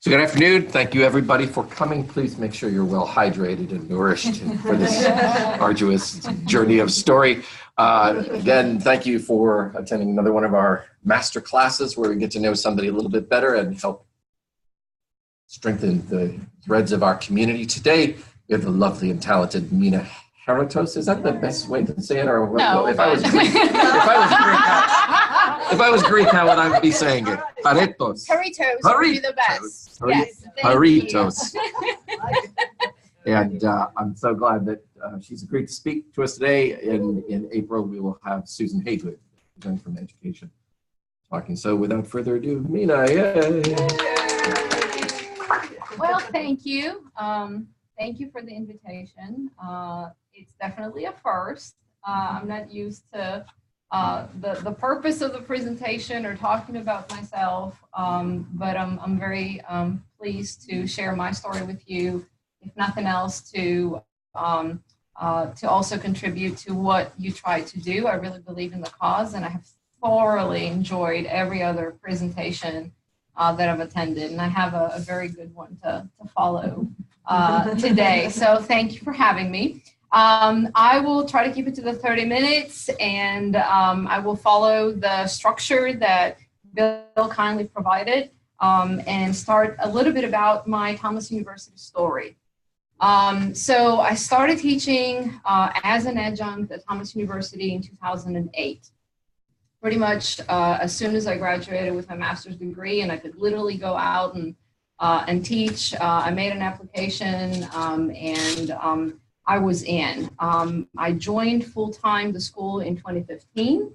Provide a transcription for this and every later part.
So good afternoon. Thank you everybody for coming. Please make sure you're well hydrated and nourished for this arduous journey of story. Again, thank you for attending another one of our master classes where we get to know somebody a little bit better and help strengthen the threads of our community. Today, we have the lovely and talented Mina. Haretos, is that the best way to say it? Or no, if I was Greek, how would I be saying it? Haretos. Haretos would be the best. Yes. Haretos. And I'm so glad that she's agreed to speak to us today. In April, we will have Susan Haygood, Journey from Education, talking. So without further ado, Mina, yay! Well, thank you. Thank you for the invitation. It's definitely a first. I'm not used to the purpose of the presentation or talking about myself, but I'm very pleased to share my story with you, if nothing else, to also contribute to what you try to do. I really believe in the cause, and I have thoroughly enjoyed every other presentation that I've attended, and I have a very good one to follow today. So thank you for having me. I will try to keep it to the 30 minutes, and I will follow the structure that Bill kindly provided, and start a little bit about my Thomas University story. So I started teaching as an adjunct at Thomas University in 2008. Pretty much as soon as I graduated with my master's degree, and I could literally go out and teach, I made an application, and I was in. I joined full-time the school in 2015.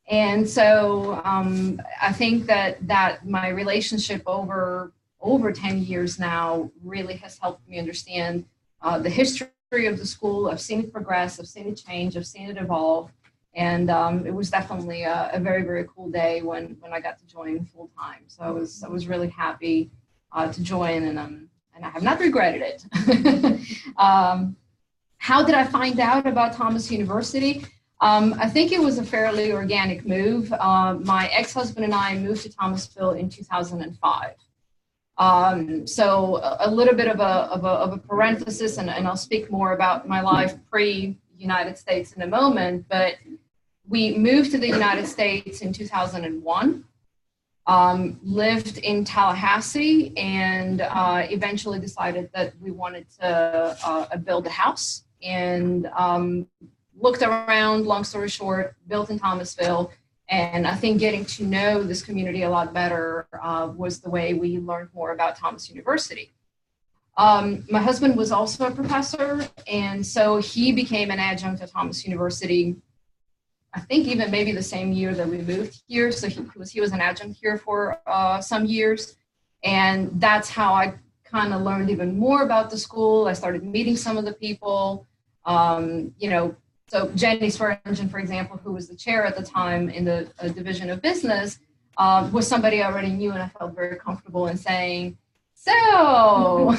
And so I think that my relationship over 10 years now really has helped me understand the history of the school. I've seen it progress, I've seen it change, I've seen it evolve. And it was definitely a very, very cool day when I got to join full-time. So I was really happy to join, and I have not regretted it. How did I find out about Thomas University? I think it was a fairly organic move. My ex-husband and I moved to Thomasville in 2005. So a little bit of a parenthesis, and I'll speak more about my life pre-United States in a moment, but we moved to the United States in 2001. Lived in Tallahassee, and eventually decided that we wanted to build a house, and looked around, long story short, built in Thomasville. And I think getting to know this community a lot better was the way we learned more about Thomas University. My husband was also a professor, and so he became an adjunct at Thomas University, I think even maybe the same year that we moved here. So he was an adjunct here for some years. And that's how I kind of learned even more about the school. I started meeting some of the people, so Jenny Swearingen, for example, who was the chair at the time in the Division of Business, was somebody I already knew, and I felt very comfortable in saying, so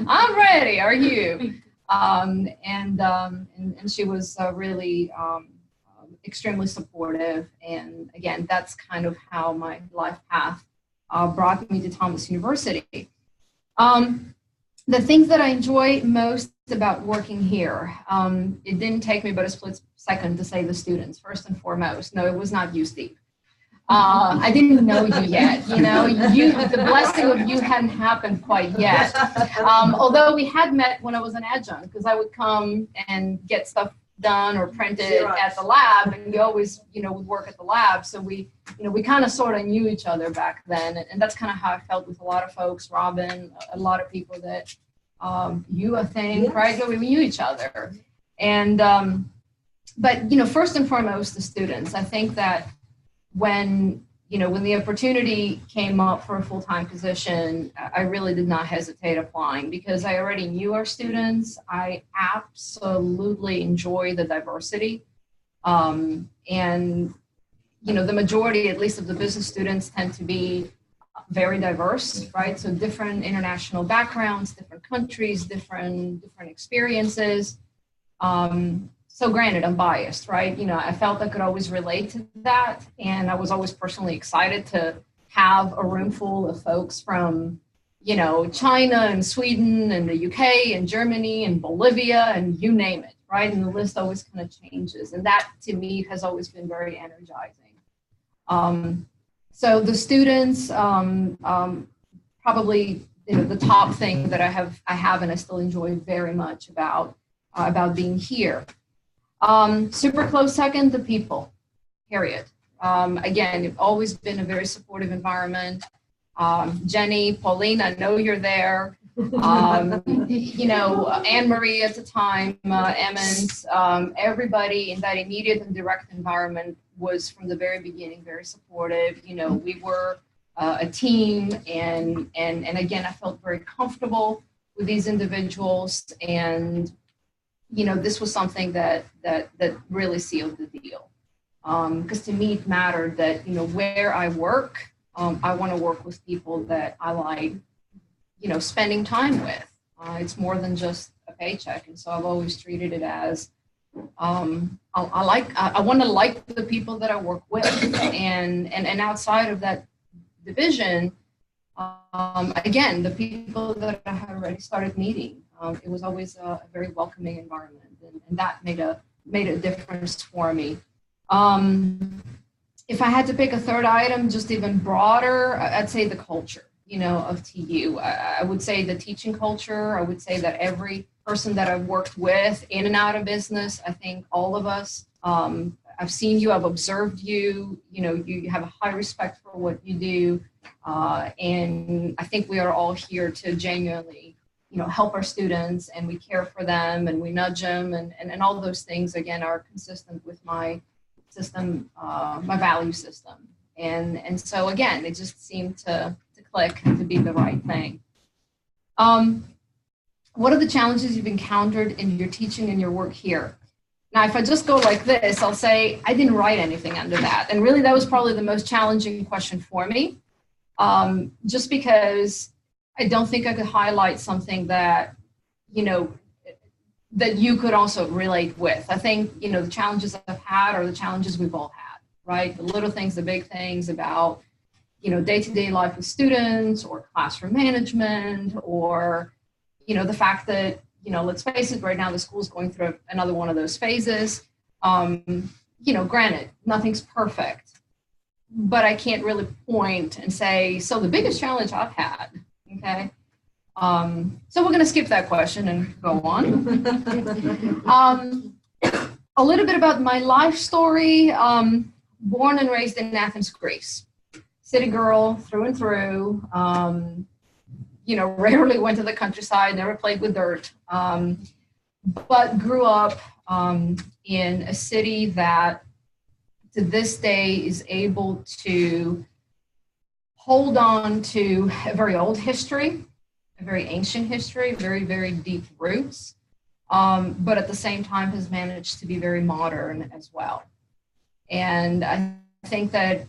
I'm ready, are you? And she was really extremely supportive. And again, that's kind of how my life path brought me to Thomas University. The things that I enjoy most about working here, it didn't take me but a split second to say the students, first and foremost. No, it was not you, Steve. I didn't know you yet. The blessing of you hadn't happened quite yet. Although we had met when I was an adjunct, because I would come and get stuff done or printed at the lab, and we always, would work at the lab. So we kind of sort of knew each other back then, and that's kind of how I felt with a lot of folks, Robin, a lot of people that you, I think, right? We knew each other, and but first and foremost, the students. I think that when the opportunity came up for a full-time position, I really did not hesitate applying, because I already knew our students. I absolutely enjoy the diversity. And, the majority, at least of the business students, tend to be very diverse, right? So different international backgrounds, different countries, different experiences. So granted, I'm biased, right? I felt I could always relate to that. And I was always personally excited to have a room full of folks from China and Sweden and the UK and Germany and Bolivia and you name it, right? And the list always kind of changes. And that to me has always been very energizing. So the students, probably, the top thing that I have and I still enjoy very much about being here. Super close second, the people, period. Again, it's always been a very supportive environment. Jenny, Pauline, I know you're there. Anne-Marie at the time, Emmons, everybody in that immediate and direct environment was from the very beginning very supportive. We were a team, and again, I felt very comfortable with these individuals, and this was something that really sealed the deal. Because to me, it mattered that where I work, I want to work with people that I like, spending time with. It's more than just a paycheck, and so I've always treated it as I want to like the people that I work with, and outside of that division, again, the people that I had already started meeting, it was always a very welcoming environment, and that made a difference for me. If I had to pick a third item, just even broader, I'd say the culture, of TU. I would say the teaching culture. I would say that every person that I've worked with in and out of business, I think all of us, I've seen you, I've observed you, you have a high respect for what you do. And I think we are all here to genuinely, help our students, and we care for them and we nudge them, and all those things, again, are consistent with my system, my value system. And so again, it just seemed to click and to be the right thing. What are the challenges you've encountered in your teaching and your work here? Now, if I just go like this, I'll say I didn't write anything under that. And really, that was probably the most challenging question for me, just because I don't think I could highlight something that, that you could also relate with. I think, the challenges I've had are the challenges we've all had, right? The little things, the big things about, day-to-day life with students, or classroom management, or, the fact that, let's face it, right now the school's going through another one of those phases. Granted, nothing's perfect, but I can't really point and say, so the biggest challenge I've had, okay? So we're going to skip that question and go on. A little bit about my life story. Born and raised in Athens, Greece. City girl through and through. Rarely went to the countryside, never played with dirt, but grew up in a city that to this day is able to hold on to a very old history, a very ancient history, very, very deep roots, but at the same time has managed to be very modern as well. And I think that,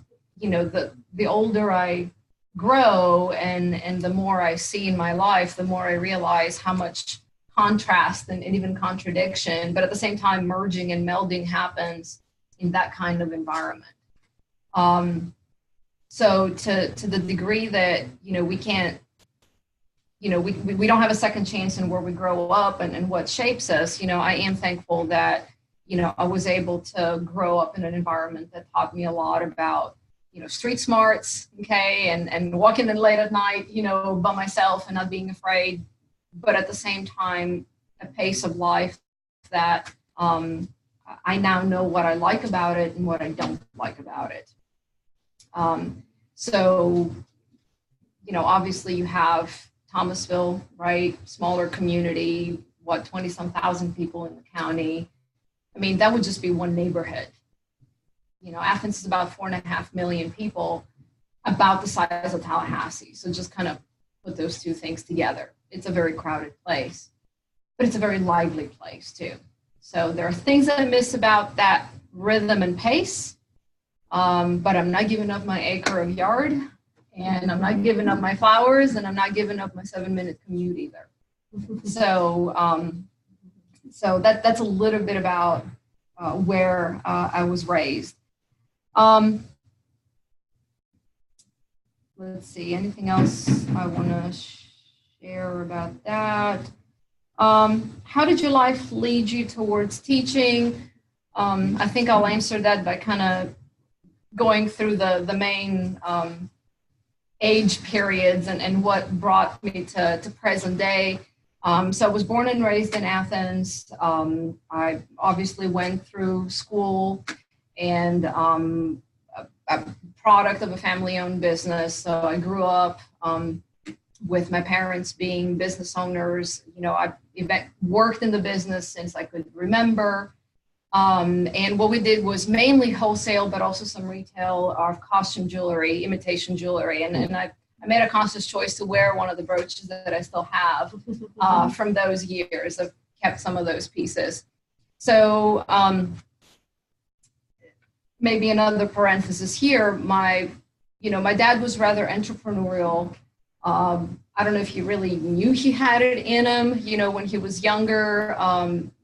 the older I grow and the more I see in my life, the more I realize how much contrast and even contradiction, but at the same time merging and melding happens in that kind of environment. So to the degree that, we can't, we don't have a second chance in where we grow up and what shapes us, I am thankful that, I was able to grow up in an environment that taught me a lot about, street smarts, okay, and walking in late at night, by myself and not being afraid, but at the same time, a pace of life that I now know what I like about it and what I don't like about it. So, obviously you have Thomasville, right, smaller community, 20-some thousand people in the county. I mean, that would just be one neighborhood. Athens is about 4.5 million people, about the size of Tallahassee. So just kind of put those two things together. It's a very crowded place, but it's a very lively place too. So there are things that I miss about that rhythm and pace, but I'm not giving up my acre of yard, and I'm not giving up my flowers, and I'm not giving up my 7-minute commute either. So, so that's a little bit about where I was raised. Let's see, anything else I want to share about that. How did your life lead you towards teaching? I think I'll answer that by kind of going through the main age periods and what brought me to present day. So I was born and raised in Athens. I obviously went through school and a product of a family-owned business. So I grew up with my parents being business owners. You know, I worked in the business since I could remember. And what we did was mainly wholesale, but also some retail of costume jewelry, imitation jewelry. And I made a conscious choice to wear one of the brooches that I still have from those years. I've kept some of those pieces. So maybe another parenthesis here, my dad was rather entrepreneurial. I don't know if he really knew he had it in him, when he was younger.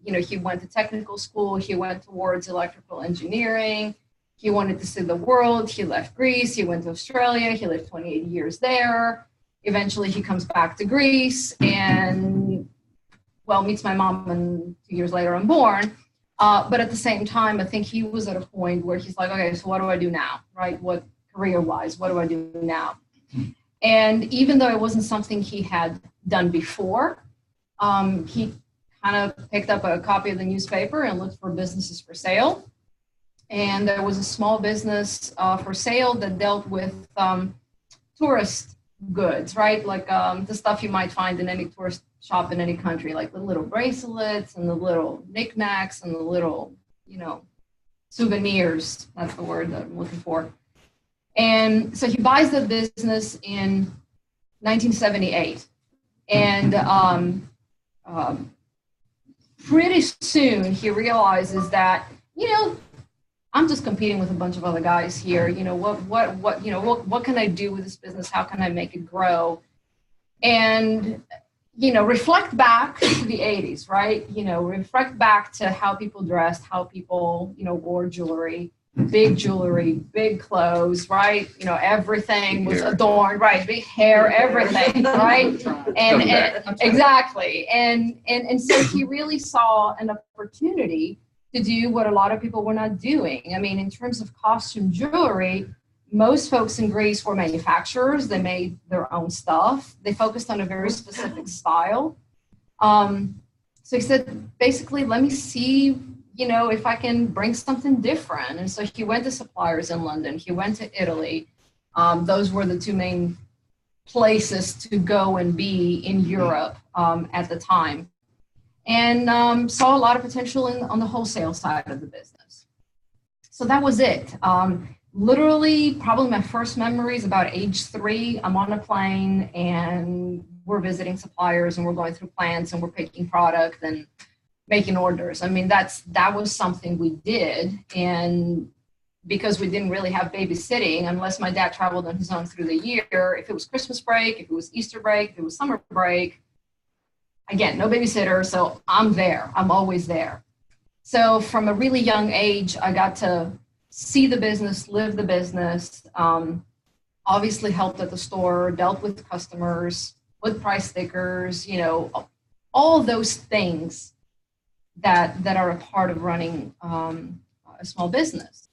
He went to technical school. He went towards electrical engineering. He wanted to see the world. He left Greece. He went to Australia. He lived 28 years there. Eventually, he comes back to Greece and, meets my mom, and 2 years later, I'm born. But at the same time, I think he was at a point where he's like, okay, so what do I do now, right? What career-wise, what do I do now? And even though it wasn't something he had done before, he kind of picked up a copy of the newspaper and looked for businesses for sale. And there was a small business for sale that dealt with tourist goods, right? Like the stuff you might find in any tourist shop in any country, like the little bracelets and the little knickknacks and the little, souvenirs. That's the word that I'm looking for. And so he buys the business in 1978. And pretty soon he realizes that, I'm just competing with a bunch of other guys here. What can I do with this business? How can I make it grow? And, reflect back to the 80s, right? Reflect back to how people dressed, how people, wore jewelry, big clothes, right? Everything was adorned, right? Big hair, everything, right? And exactly. And so he really saw an opportunity to do what a lot of people were not doing. I mean, in terms of costume jewelry, most folks in Greece were manufacturers. They made their own stuff. They focused on a very specific style. So he said, basically, let me see, if I can bring something different. And so he went to suppliers in London. He went to Italy. Those were the two main places to go and be in Europe at the time. And saw a lot of potential on the wholesale side of the business. So that was it. Literally, probably my first memory is about age 3. I'm on a plane and we're visiting suppliers and we're going through plants and we're picking product and making orders. I mean, that was something we did. And because we didn't really have babysitting, unless my dad traveled on his own through the year, if it was Christmas break, if it was Easter break, if it was summer break, again, no babysitter, so I'm there. I'm always there. So from a really young age, I got to see the business, live the business, obviously helped at the store, dealt with customers, with price stickers, all those things that are a part of running a small business.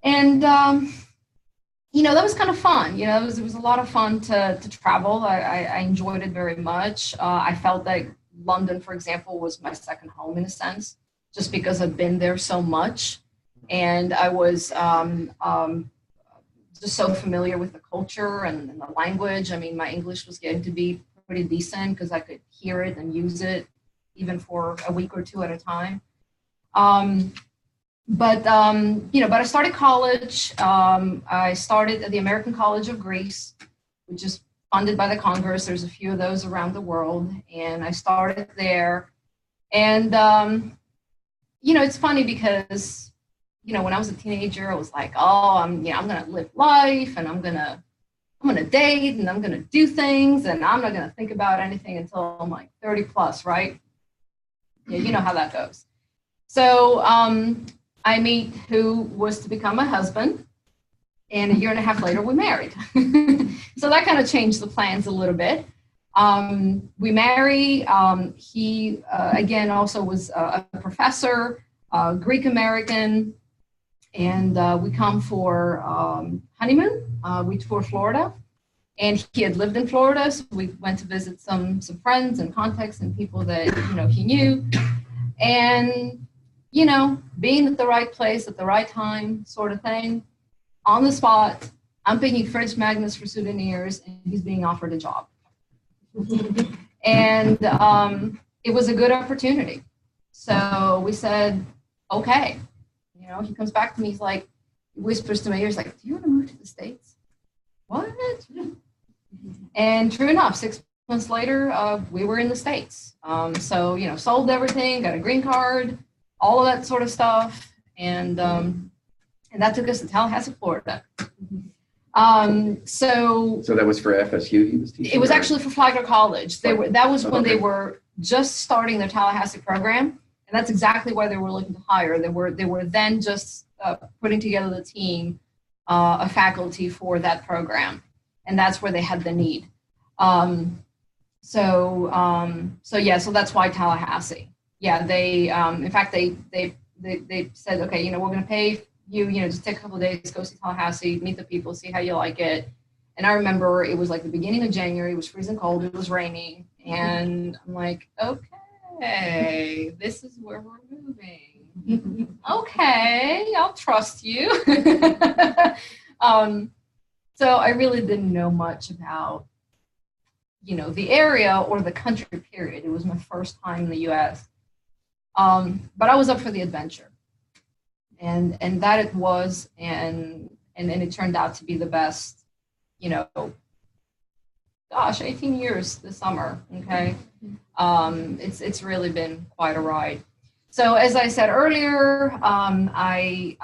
And, that was kind of fun. It was a lot of fun to travel. I enjoyed it very much. I felt like London, for example, was my second home in a sense, just because I've been there so much. And I was just so familiar with the culture and the language. I mean, my English was getting to be pretty decent because I could hear it and use it even for a week or two at a time. But I started college. I started at the American College of Greece, which is funded by the Congress. There's a few of those around the world. And I started there. And, it's funny because, when I was a teenager, I was like, oh, I'm going to live life and I'm going to date and I'm going to do things and I'm not going to think about anything until I'm like 30 plus, right? Yeah, you know how that goes. So I meet who was to become my husband, and a year and a half later, we married. So that kind of changed the plans a little bit. We marry. He, again, also was a professor, Greek American, and we come for honeymoon. We toured Florida, and he had lived in Florida, so we went to visit some friends and contacts and people that he knew, and being at the right place at the right time, sort of thing. On the spot, I'm picking fridge magnets for souvenirs, and he's being offered a job. And it was a good opportunity. So we said, okay. He comes back to me, he's like, he whispers to my ears, like, do you want to move to the States? What? And true enough, 6 months later, we were in the States. So, sold everything, got a green card, all of that sort of stuff. And that took us to Tallahassee, Florida. So that was for FSU he was teaching? It was actually for Flagler College. That was when they were just starting their Tallahassee program. And that's exactly why they were looking to hire. They were then just putting together the team of faculty for that program. And that's where they had the need. So that's why Tallahassee. Yeah, they in fact they said, okay, we're going to pay you, just take a couple of days, go see Tallahassee, meet the people, see how you like it. And I remember it was like the beginning of January, it was freezing cold, it was raining, and I'm like, okay, this is where we're moving. Okay, I'll trust you. So I really didn't know much about, the area or the country, period. It was my first time in the U.S. But I was up for the adventure. And that it was, and it turned out to be the best, 18 years this summer, okay? It's really been quite a ride. So as I said earlier, I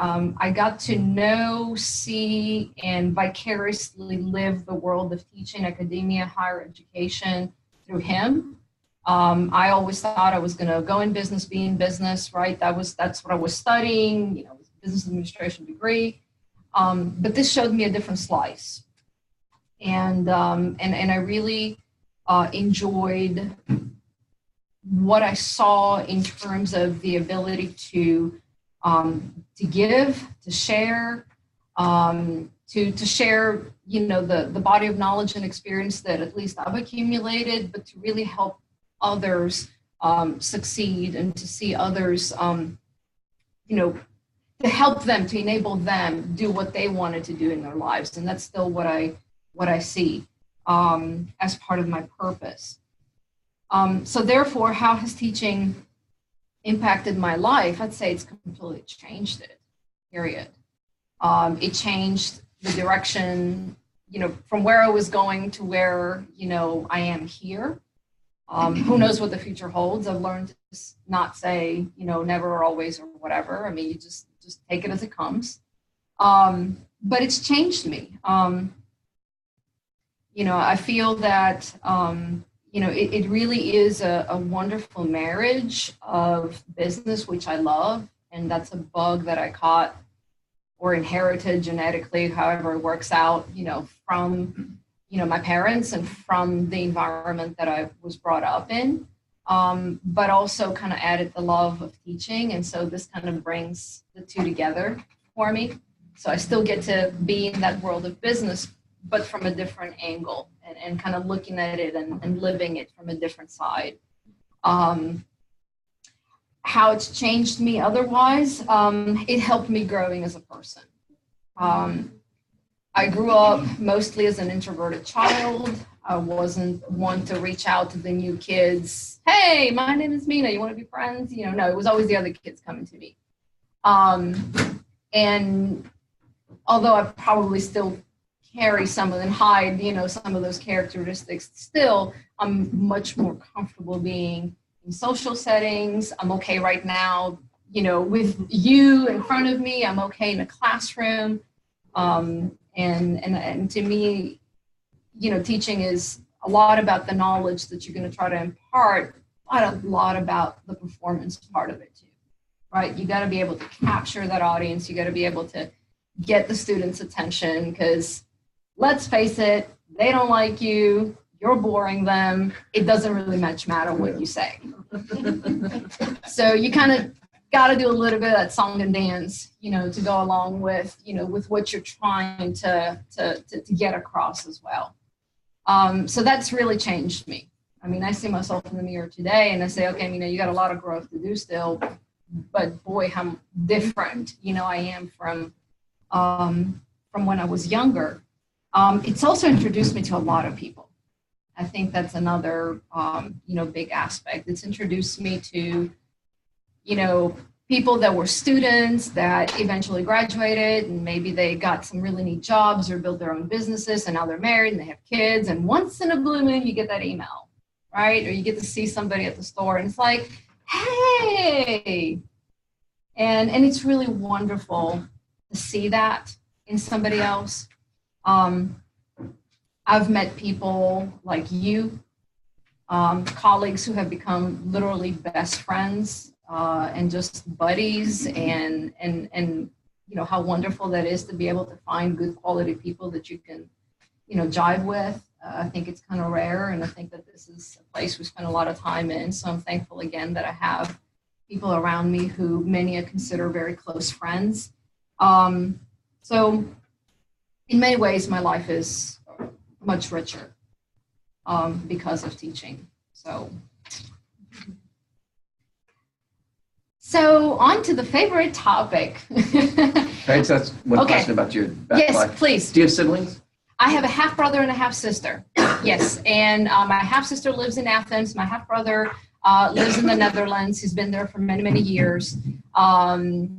got to know, see, and vicariously live the world of teaching, academia, higher education through him. I always thought I was going to go in business, be in business, right? That's what I was studying, business administration degree. But this showed me a different slice, and I really enjoyed what I saw in terms of the ability to give, to share, to share, the body of knowledge and experience that at least I've accumulated, but to really help others succeed, and to see others, to help them, to enable them do what they wanted to do in their lives. And that's still what I see as part of my purpose. So therefore, how has teaching impacted my life? I'd say it's completely changed it, period. It changed the direction, from where I was going to where, I am here. Who knows what the future holds? I've learned to not say, never or always or whatever. I mean, you just take it as it comes. But it's changed me. I feel that, it really is a wonderful marriage of business, which I love. And that's a bug that I caught or inherited genetically, however it works out, from my parents and from the environment that I was brought up in, but also kind of added the love of teaching. And so this kind of brings the two together for me. So I still get to be in that world of business, but from a different angle, and kind of looking at it and living it from a different side. How it's changed me otherwise, it helped me growing as a person. I grew up mostly as an introverted child. I wasn't one to reach out to the new kids. Hey, my name is Mina. You want to be friends? No, it was always the other kids coming to me. And although I probably still carry some of them, hide, some of those characteristics, still, I'm much more comfortable being in social settings. I'm okay right now, with you in front of me. I'm okay in a classroom. And to me, teaching is a lot about the knowledge that you're going to try to impart, but a lot about the performance part of it too, right? You got to be able to capture that audience. You got to be able to get the students' attention, because let's face it, they don't like you. you're boring them, it doesn't really much matter what you say. So you kind of got to do a little bit of that song and dance, to go along with, with what you're trying to get across as well. So that's really changed me. I mean, I see myself in the mirror today and I say, okay, you got a lot of growth to do still, but boy, how different, I am from when I was younger. It's also introduced me to a lot of people. I think that's another, big aspect. It's introduced me to, people that were students that eventually graduated and maybe they got some really neat jobs or built their own businesses and now they're married and they have kids. And once in a blue moon, you get that email, right? Or you get to see somebody at the store and it's like, hey. And it's really wonderful to see that in somebody else. I've met people like you, colleagues who have become literally best friends and just buddies, and how wonderful that is to be able to find good quality people that you can, jive with. I think it's kind of rare, and I think that this is a place we spend a lot of time in. So I'm thankful again that I have people around me who many I consider very close friends. So in many ways, my life is much richer because of teaching. So on to the favorite topic. Can I just ask one question about your background? Yes, please. Do you have siblings? I have a half brother and a half sister. Yes, and my half sister lives in Athens. My half brother lives in the Netherlands. He's been there for many, many years. They're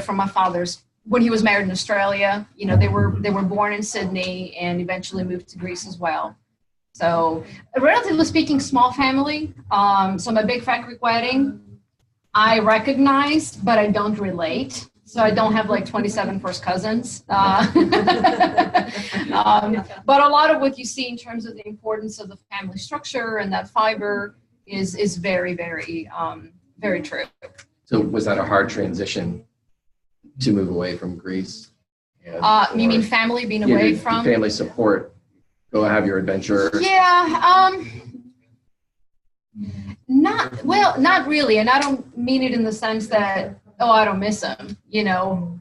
from my father's. When he was married in Australia, they were born in Sydney and eventually moved to Greece as well. So, relatively speaking, small family. So my big fat Greek wedding, I recognize, but I don't relate. So I don't have like 27 first cousins. But a lot of what you see in terms of the importance of the family structure and that fiber is very, very, very true. So was that a hard transition to move away from Greece? You mean family being away from? Family support. Go have your adventure. Yeah. Not really. And I don't mean it in the sense that, I don't miss them,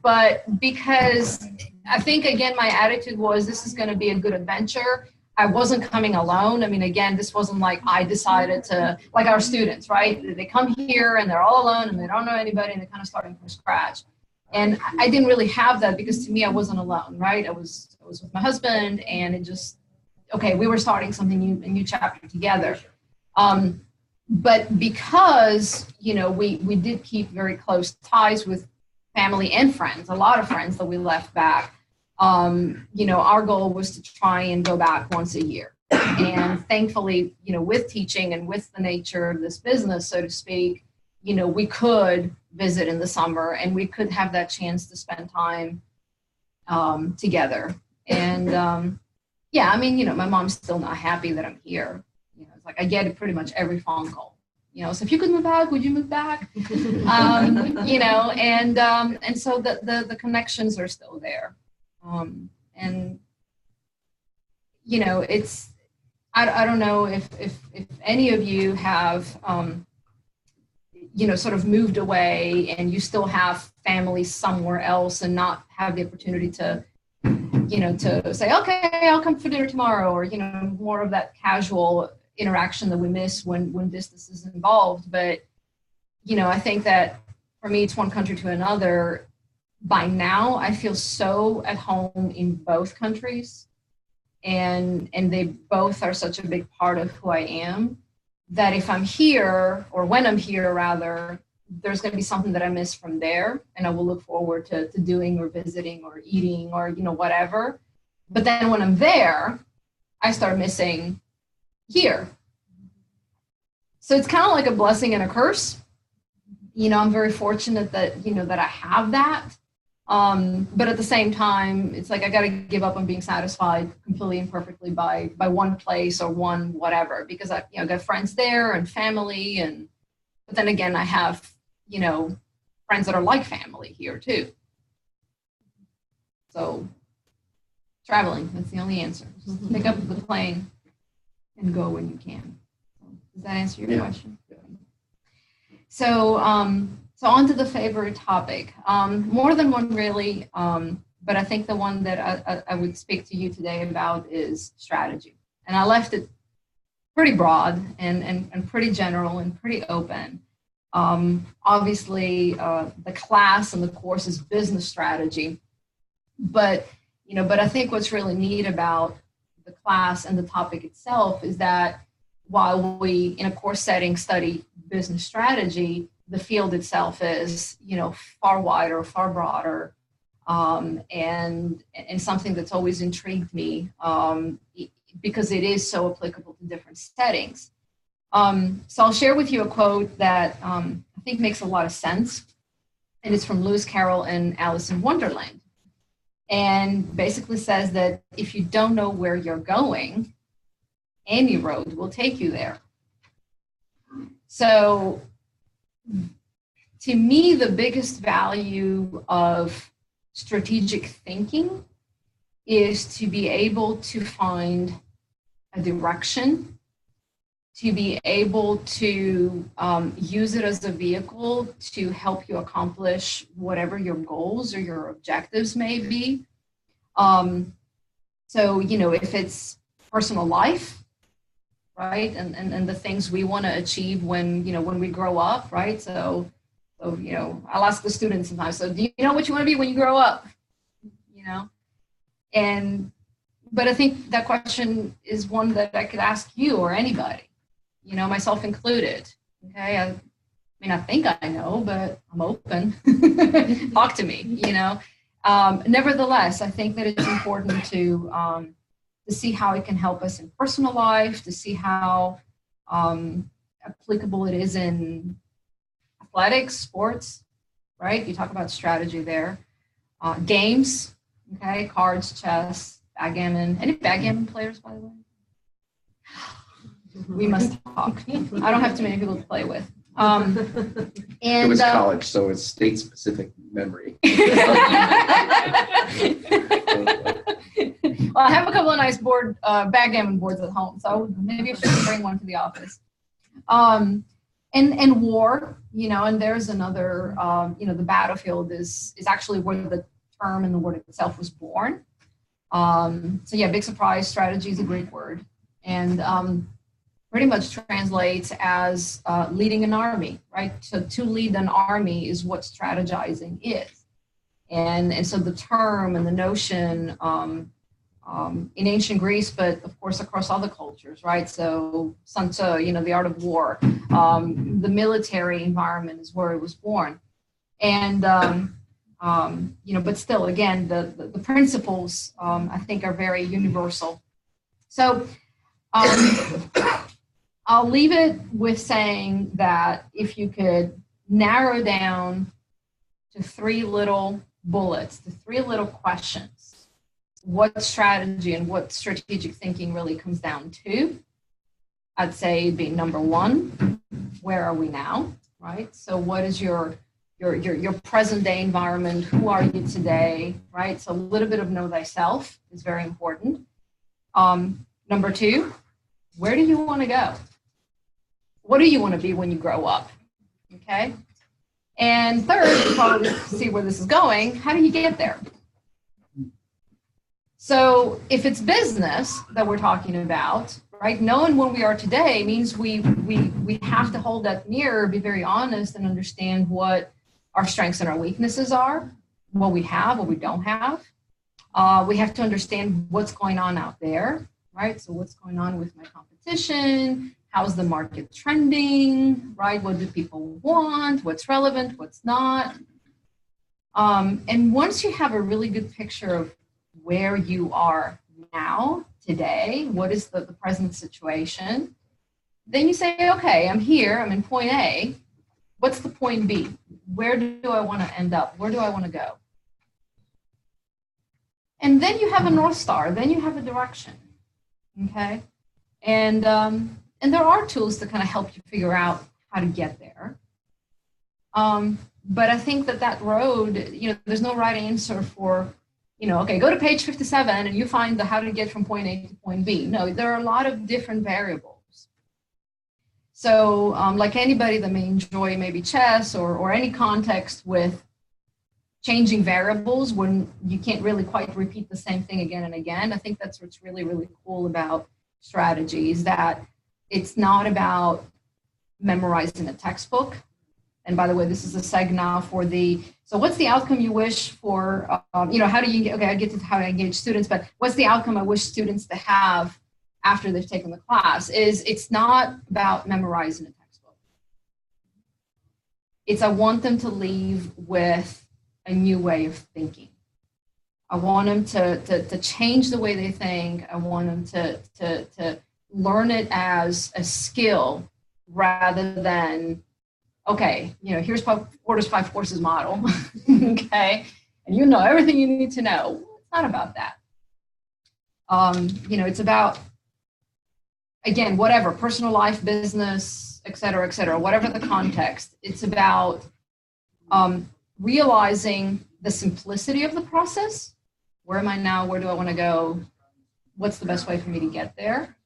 but because I think, again, my attitude was this is going to be a good adventure. I wasn't coming alone. I mean, again, this wasn't like I decided to, like our students, right? They come here and they're all alone and they don't know anybody and they're kind of starting from scratch. And I didn't really have that because to me, I wasn't alone, right? I was with my husband and it just, we were starting something new, a new chapter together. But because, we did keep very close ties with family and friends, a lot of friends that we left back, our goal was to try and go back once a year. And thankfully, with teaching and with the nature of this business, so to speak, we could visit in the summer and we could have that chance to spend time together. And my mom's still not happy that I'm here. It's like I get it pretty much every phone call. So if you could move back, would you move back? And so the connections are still there. It's I don't know if any of you have sort of moved away and you still have family somewhere else and not have the opportunity to to say, okay, I'll come for dinner tomorrow, or more of that casual interaction that we miss when business is involved. But I think that for me, it's one country to another. By now, I feel so at home in both countries, and they both are such a big part of who I am, that if I'm here, or when I'm here rather, there's going to be something that I miss from there, and I will look forward to doing or visiting or eating or whatever. But then when I'm there, I start missing here. So it's kind of like a blessing and a curse. I'm very fortunate that that I have that. But at the same time, it's like I got to give up on being satisfied completely and perfectly by one place or one whatever, because I got friends there and family, but then again I have friends that are like family here too. So Traveling, that's the only answer. Just pick up the plane and go when you can. Does that answer your question? Yeah. So, so on to the favorite topic. More than one really, but I think the one that I would speak to you today about is strategy. And I left it pretty broad and pretty general and pretty open. Obviously, the class and the course is business strategy, but I think what's really neat about the class and the topic itself is that while we, in a course setting, study business strategy, the field itself is, far wider, far broader, and something that's always intrigued me because it is so applicable to different settings. So I'll share with you a quote that I think makes a lot of sense, and it's from Lewis Carroll and Alice in Wonderland. And basically says that if you don't know where you're going, any road will take you there. So to me, the biggest value of strategic thinking is to be able to find a direction, to be able to use it as a vehicle to help you accomplish whatever your goals or your objectives may be. So, if it's personal life, right, and the things we want to achieve when we grow up, right? So I'll ask the students sometimes, so do you know what you want to be when you grow up? But I think that question is one that I could ask you or anybody. Myself included. Okay. I think I know, but I'm open. Talk to me, Nevertheless, I think that it's important to see how it can help us in personal life, to see how applicable it is in athletics, sports, right? You talk about strategy there. Games, okay, cards, chess, backgammon. Any backgammon players, by the way? We must talk. I don't have too many people to play with. It was college, so it's state-specific memory. Well, I have a couple of nice backgammon boards at home, so maybe I should bring one to the office. And war, and there's another, the battlefield is actually where the term and the word itself was born. So yeah, big surprise, strategy is a Greek word. And pretty much translates as leading an army, right? So to lead an army is what strategizing is. And so the term and the notion in ancient Greece, but of course across other cultures, right? So Sun Tzu, the art of war, the military environment is where it was born. And, but still, again, the principles, I think, are very universal. So I'll leave it with saying that if you could narrow down to 3 little bullets, to 3 little questions, what strategy and what strategic thinking really comes down to, I'd say it'd be number 1, where are we now, right? So what is your present day environment? Who are you today, right? So a little bit of know thyself is very important. Number 2, where do you want to go? What do you want to be when you grow up? Okay. And third, you probably see where this is going. How do you get there? So if it's business that we're talking about, right, knowing where we are today means we have to hold that mirror, be very honest, and understand what our strengths and our weaknesses are, what we have, what we don't have. We have to understand what's going on out there, right? So what's going on with my competition? How's the market trending, right? What do people want? What's relevant? What's not? And once you have a really good picture of where you are now, today, what is the present situation, then you say, okay, I'm here, I'm in point A. What's the point B? Where do I want to end up? Where do I want to go? And then you have a North Star, then you have a direction, okay? And there are tools to kind of help you figure out how to get there. But I think that road, there's no right answer for, okay, go to page 57 and you find the how to get from point A to point B. No, there are a lot of different variables. So like anybody that may enjoy maybe chess or any context with changing variables when you can't really quite repeat the same thing again and again, I think that's what's really, really cool about strategy is that it's not about memorizing a textbook. And by the way, this is a seg now for so what's the outcome you wish for, how do you, okay, I get to how to engage students, but what's the outcome I wish students to have after they've taken the class it's not about memorizing a textbook. It's I want them to leave with a new way of thinking. I want them to change the way they think. I want them to learn it as a skill rather than, okay, here's Porter's 5 courses model, okay, and you know everything you need to know. It's not about that. It's about, again, whatever, personal life, business, et cetera, whatever the context. It's about realizing the simplicity of the process. Where am I now? Where do I want to go? What's the best way for me to get there?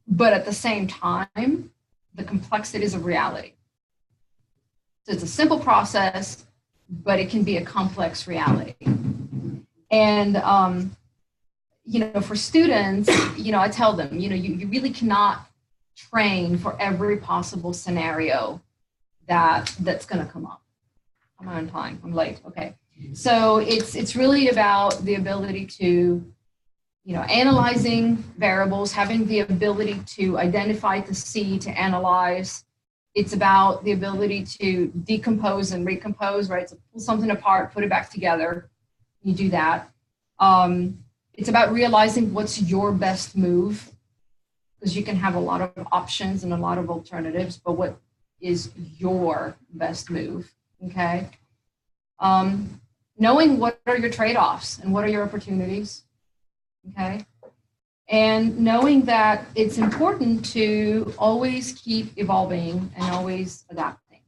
But at the same time, the complexities of reality. So it's a simple process, but it can be a complex reality. And, for students, I tell them, you really cannot train for every possible scenario that's going to come up. I'm on time. I'm late. Okay. So it's really about the ability to, analyzing variables, having the ability to identify, to see, to analyze. It's about the ability to decompose and recompose, right? So pull something apart, put it back together. You do that. It's about realizing what's your best move, because you can have a lot of options and a lot of alternatives, but what is your best move, okay? Knowing what are your trade-offs and what are your opportunities, okay? And knowing that it's important to always keep evolving and always adapting.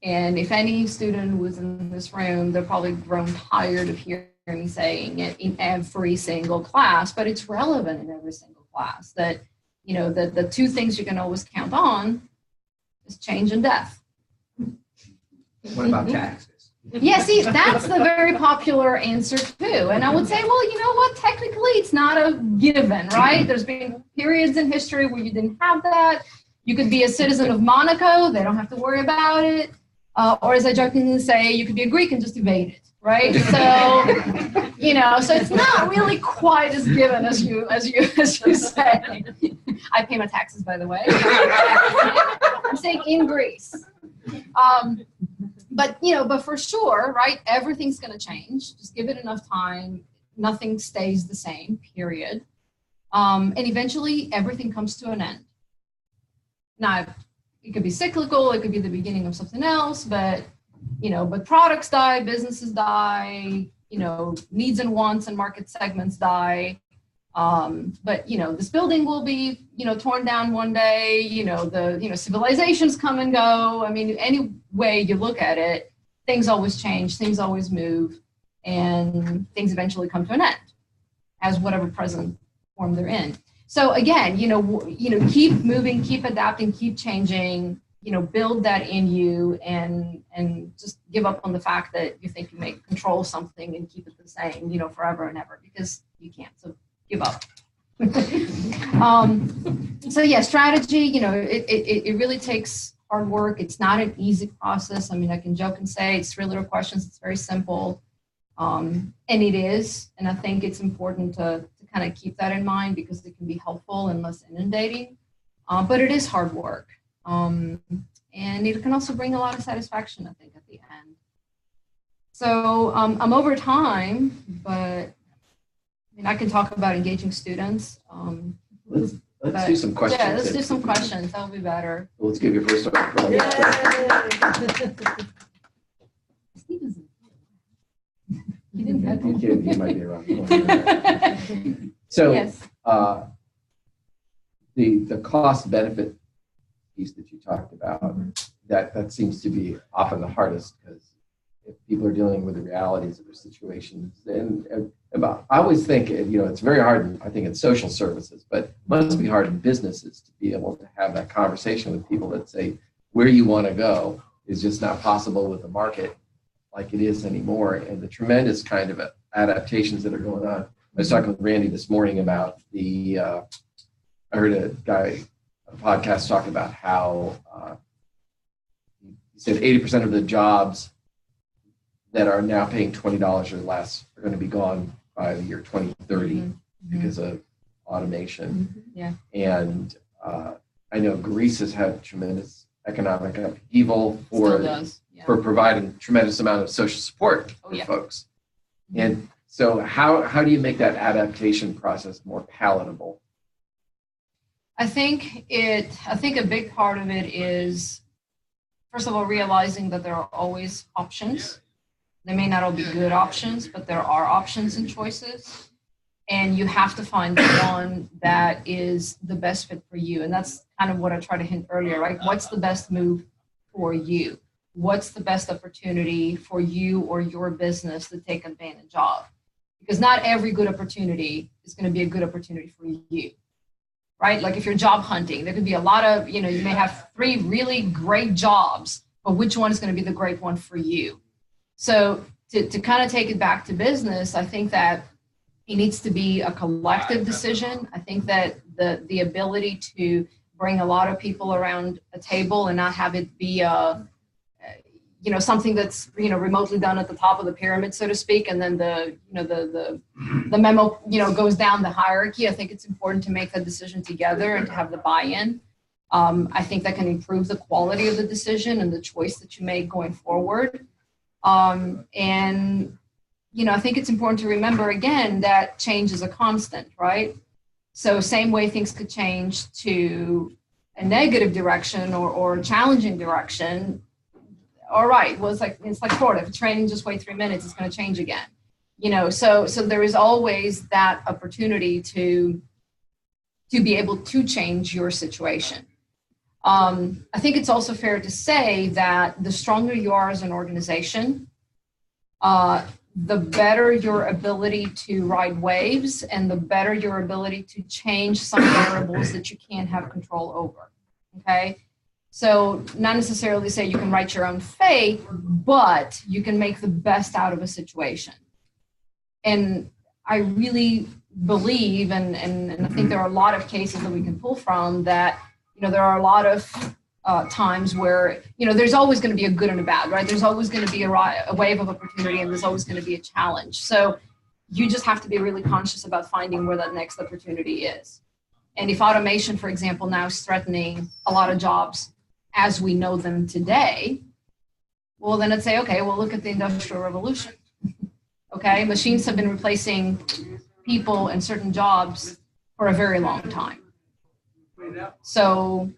And if any student was in this room, they're probably grown tired of hearing me saying it in every single class, but it's relevant in every single class that, the 2 things you can always count on is change and death. What about taxes? Yeah, see, that's the very popular answer too. And I would say, well, you know what? Technically, it's not a given, right? There's been periods in history where you didn't have that. You could be a citizen of Monaco. They don't have to worry about it. Or as I jokingly say, you could be a Greek and just evade it, right? So, so it's not really quite as given as you say. I pay my taxes, by the way. I'm saying in Greece. But for sure, right, everything's going to change. Just give it enough time. Nothing stays the same, period. And eventually, everything comes to an end. Now, it could be cyclical. It could be the beginning of something else. But products die, businesses die, needs and wants and market segments die. But this building will be, torn down one day, civilizations come and go. I mean, any way you look at it, things always change, things always move, and things eventually come to an end as whatever present form they're in. So again, keep moving, keep adapting, keep changing, build that in you and just give up on the fact that you think you may control something and keep it the same, forever and ever, because you can't. So give up. So yeah, strategy, it really takes hard work. It's not an easy process. I mean, I can joke and say it's 3 little questions. It's very simple. And it is. And I think it's important to kind of keep that in mind because it can be helpful and less inundating. But it is hard work. And it can also bring a lot of satisfaction, I think, at the end. So I'm over time, but I can talk about engaging students. Let's do some questions. Yeah, let's do some questions. That'll be better. Well, let's give you first round. He didn't have to. He might be around. So Yes. The cost benefit piece that you talked about, that seems to be often the hardest because if people are dealing with the realities of their situations. I always think, it's very hard, I think, in social services, but it must be hard in businesses to be able to have that conversation with people that say, where you want to go is just not possible with the market like it is anymore. And the tremendous kind of adaptations that are going on. I was talking with Randy this morning about I heard a guy on a podcast talk about how he said 80% of the jobs that are now paying $20 or less are going to be gone by the year 2030 because of automation. Yeah. And I know Greece has had tremendous economic upheaval Still does. Yeah. for providing tremendous amount of social support for folks. And so how do you make that adaptation process more palatable? I think a big part of it is, first of all, realizing that there are always options. They may not all be good options, but there are options and choices. And you have to find the one that is the best fit for you. And that's kind of what I tried to hint earlier, right? What's the best move for you? What's the best opportunity for you or your business to take advantage of? Because not every good opportunity is going to be a good opportunity for you, right? Like if you're job hunting, there could be a lot of, you may have 3 really great jobs, but which one is going to be the great one for you? So to kind of take it back to business, I think that it needs to be a collective decision. I think that the ability to bring a lot of people around a table and not have it be something that's remotely done at the top of the pyramid, so to speak, and then the memo goes down the hierarchy. I think it's important to make that decision together and to have the buy-in. I think that can improve the quality of the decision and the choice that you make going forward. I think it's important to remember again that change is a constant, right? So same way things could change to a negative direction or a challenging direction. All right, well, it's like Florida. If it's raining just wait 3 minutes, it's going to change again. So there is always that opportunity to be able to change your situation. I think it's also fair to say that the stronger you are as an organization, the better your ability to ride waves and the better your ability to change some variables that you can't have control over. Okay. So not necessarily say you can write your own fate, but you can make the best out of a situation. And I really believe, and I think there are a lot of cases that we can pull from that, there are a lot of times where, there's always going to be a good and a bad, right? There's always going to be a wave of opportunity and there's always going to be a challenge. So you just have to be really conscious about finding where that next opportunity is. And if automation, for example, now is threatening a lot of jobs as we know them today, well, then I'd say, okay, well, look at the Industrial Revolution. Okay, machines have been replacing people in certain jobs for a very long time. So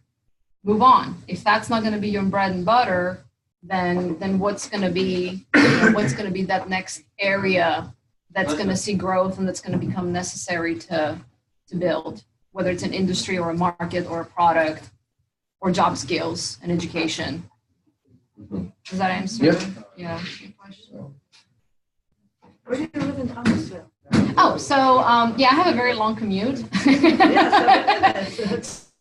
move on. If that's not going to be your bread and butter, then what's going to be that next area that's going to see growth and that's going to become necessary to build, whether it's an industry or a market or a product or job skills and education. Does that answer? Yeah. Your question? Where do you live in Thomasville? Oh, so I have a very long commute.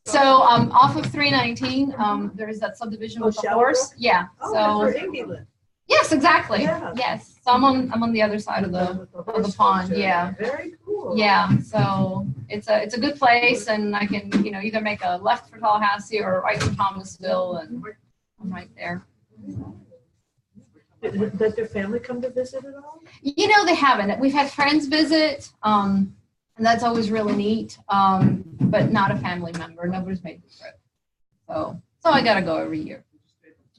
So off of 319, there is that subdivision with the horse. Yeah. Oh, so that's where Indy lives. Yes, exactly. Yeah. Yes. So I'm on the other side of the pond. Yeah. Very cool. Yeah. So it's a good place, and I can either make a left for Tallahassee or right for Thomasville, and I'm right there. Does your family come to visit at all? They haven't. We've had friends visit, and that's always really neat, but not a family member. Nobody's made the trip. So I got to go every year.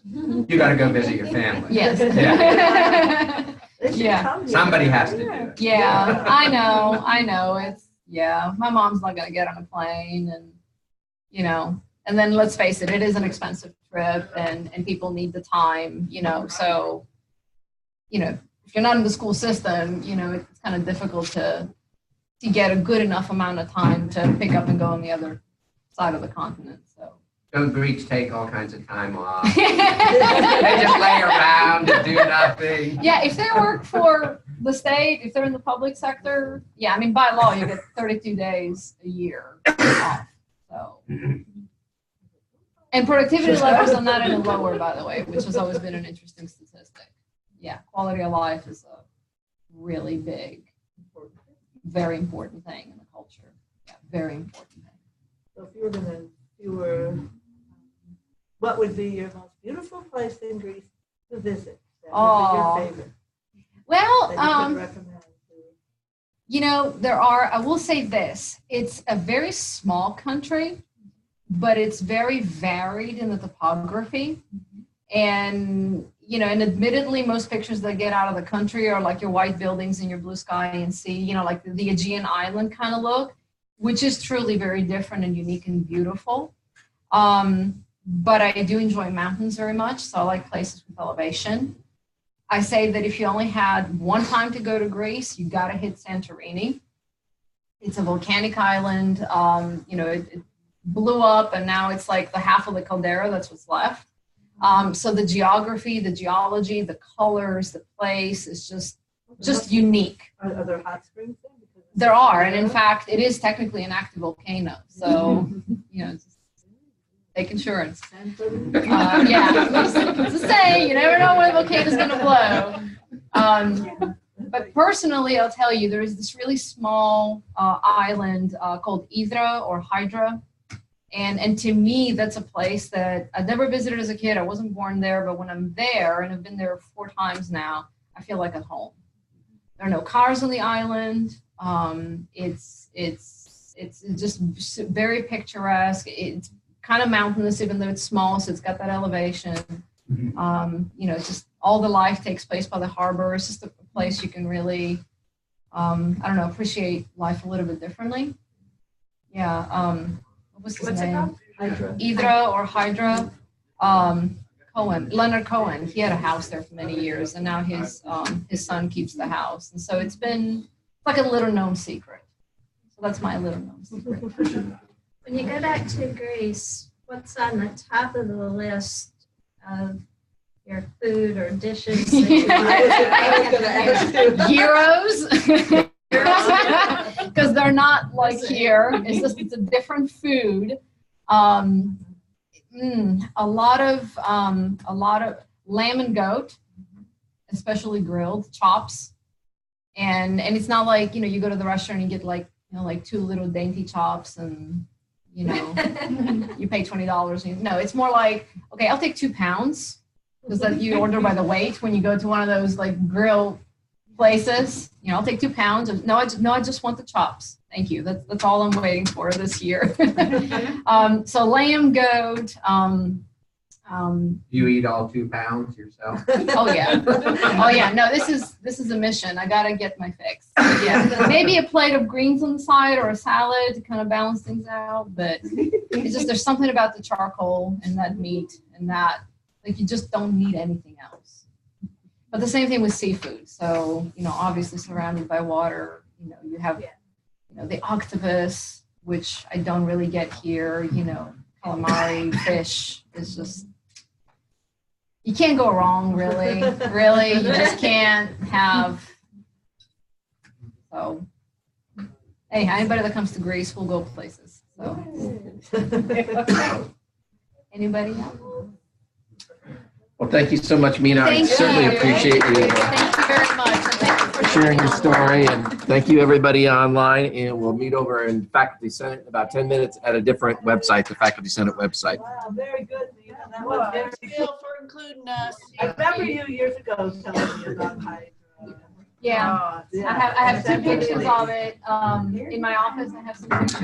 You got to go visit your family. Yes. Yeah. Yeah. Somebody has to do it. Yeah, I know. My mom's not going to get on a plane and then let's face it, it is an expensive trip and people need the time, so, if you're not in the school system, it's kind of difficult to get a good enough amount of time to pick up and go on the other side of the continent. So Don't Greeks take all kinds of time off? They just lay around and do nothing. Yeah, if they work for the state, if they're in the public sector, yeah, I mean, by law, you get 32 days a year off. So, and productivity levels are not any lower, by the way, which has always been an interesting statistic. Yeah, quality of life is a really big, very important thing in the culture. Yeah, very important thing. So if you were, what would be your most beautiful place in Greece to visit? That would be your favorite. Well, That you could recommend to. you know, I will say this, it's a very small country, but it's very varied in the topography. And, you know, and admittedly, most pictures that get out of the country are like your white buildings and your blue sky and sea, you know, like the Aegean island kind of look, which is truly very different and unique and beautiful. But I do enjoy mountains very much, so I like places with elevation. I say that if you only had one time to go to Greece, you got to hit Santorini. It's a volcanic island. You know, it blew up, and now it's like the half of the caldera. That's what's left. So the geography, the geology, the colors, the place is just unique. Are there hot springs there? There are, and in fact, it is technically an active volcano. So, you know, just take insurance. Yeah, just to say, you never know when a volcano is going to blow. But personally, I'll tell you, there is this really small island called Hydra. And to me, that's a place that I'd never visited as a kid. I wasn't born there, but when I'm there, and I've been there 4 times now, I feel like at home. There are no cars on the island. It's just very picturesque. It's kind of mountainous, even though it's small, so it's got that elevation. You know, just all the life takes place by the harbor. It's just a place you can really, I don't know, appreciate life a little bit differently. Yeah. What was his name? Hydra. Leonard Cohen. He had a house there for many years, and now his son keeps the house. And so it's been like a little known secret. So that's my little known secret. When you go back to Greece, what's on the top of the list of your food or dishes? Gyros. Because they're not like here. It's a different food. A lot of lamb and goat, especially grilled chops, and it's not like, you know, you go to the restaurant and you get like, you know, like 2 little dainty chops and, you know, you pay $20. No, it's more like, okay, I'll take 2 pounds, because that you order by the weight when you go to one of those like grill places. You know, I'll take 2 pounds. No, I just want the chops. Thank you. That's all I'm waiting for this year. So lamb, goat. You eat all 2 pounds yourself? Oh yeah. No, this is a mission. I gotta get my fix. Yeah, maybe a plate of greens on the side or a salad to kind of balance things out. But it's just, there's something about the charcoal and that meat and that, like, you just don't need anything else. But the same thing with seafood. So, you know, obviously surrounded by water, you know, you have, you know, the octopus, which I don't really get here, you know, calamari, fish is just, you can't go wrong, really. Really, you just can't have. So, anyhow, anybody that comes to Greece will go places. So, anybody else? Well, thank you so much, Mina. I certainly appreciate you Thank you very much. And thank you for sharing your story. And thank you, everybody online. And we'll meet over in Faculty Senate in about 10 minutes at a different website, the Faculty Senate website. Wow, very good, Mina. That was very Thank you for including us. I remember you years ago telling me about Hydra. Yeah, I have 2 pictures of it in my office. I have some pictures.